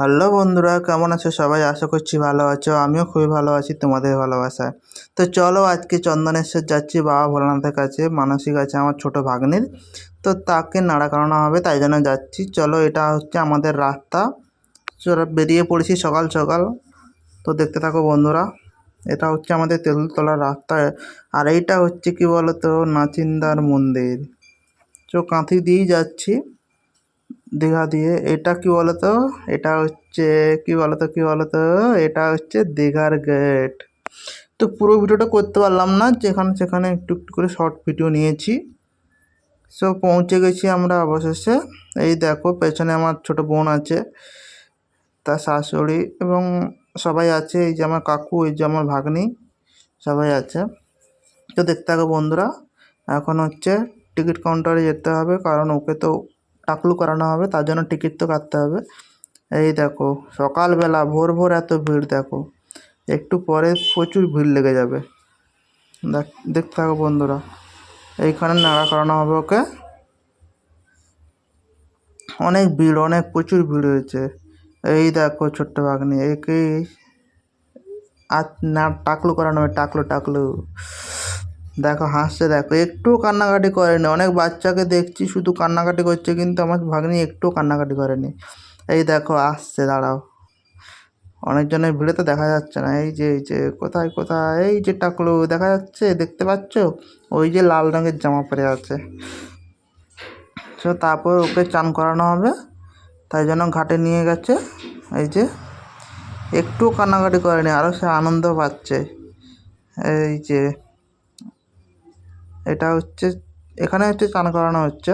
Hello বন্ধুরা, কেমন আছো সবাই? আশা করছি ভালো আছো। আমিও খুবই ভালো আছি তোমাদের ভালোবাসায়। তো চলো আজকে চন্দনেশ্বর যাচ্ছি বাবা ভোলানাথের কাছে। মানসিক আছে আমার ছোট ভাগ্নির, তো তাকে নাড়া করানো হবে, তাই জন্য যাচ্ছি। চলো, এটা হচ্ছে আমাদের রাস্তা। চলো বেরিয়ে পড়েছি সকাল সকাল। তো দেখতে থাকো বন্ধুরা, এটা হচ্ছে আমাদের তেঁতুলতলার রাস্তা। আর এইটা হচ্ছে কি বলতো, নাচিন্দার মন্দির। কাঁথি দিয়েই যাচ্ছি দীঘা দিয়ে। এটা কি বলতো, এটা হচ্ছে কি বলতো, এটা হচ্ছে দীঘার গেট। তো পুরো ভিডিওটা করতে পারলাম না, যেখানে সেখানে একটু একটু করে শর্ট ভিডিও নিয়েছি। পৌঁছে গেছি আমরা অবশেষে। এই দেখো পেছনে আমার ছোট বোন আছে, তার শাশুড়ি এবং সবাই আছে। এই যে আমার কাকু, এই যে আমার ভাগ্নি, সবাই আছে। তো দেখতে থাকো বন্ধুরা। এখন হচ্ছে টিকিট কাউন্টারে যেতে হবে, কারণ ওকে তো টাকলু করানো হবে, তার জন্য টিকিট তো কাটতে হবে। এই দেখো সকালবেলা ভোর ভোর এত ভিড় দেখো, একটু পরে প্রচুর ভিড় লেগে যাবে। দেখতে থাকো বন্ধুরা, এইখানে নাড়া করানো হবে ওকে। অনেক ভিড়, অনেক প্রচুর ভিড় হয়েছে। এই দেখো ছোট্ট ভাগ্নি, একে আর না টাকলু করানো হবে, টাকলু টাকলু। দেখো হাসছে, দেখো একটু কান্নাকাটি করেনি। অনেক বাচ্চাকে দেখছি শুধু কান্নাকাটি করছে, কিন্তু আমার ভাগ্নি একটু কান্নাকাটি করেনি। এই দেখো আসছে, দাঁড়াও। অনেকজনের ভিড়ে তো দেখা যাচ্ছে না। এই যে কোথায় কোথায়, এই যে টাকলু দেখা যাচ্ছে, দেখতে পাচ্ছ? ওই যে লাল রঙের জামা পরে আছে। তারপর ওকে চান করানো হবে, তাই জন্য ঘাটে নিয়ে গেছে। এই যে একটু কান্নাকাটি করেনি, আরও সে আনন্দ পাচ্ছে। এই যে এটা হচ্ছে, এখানে হচ্ছে চান করানো হচ্ছে।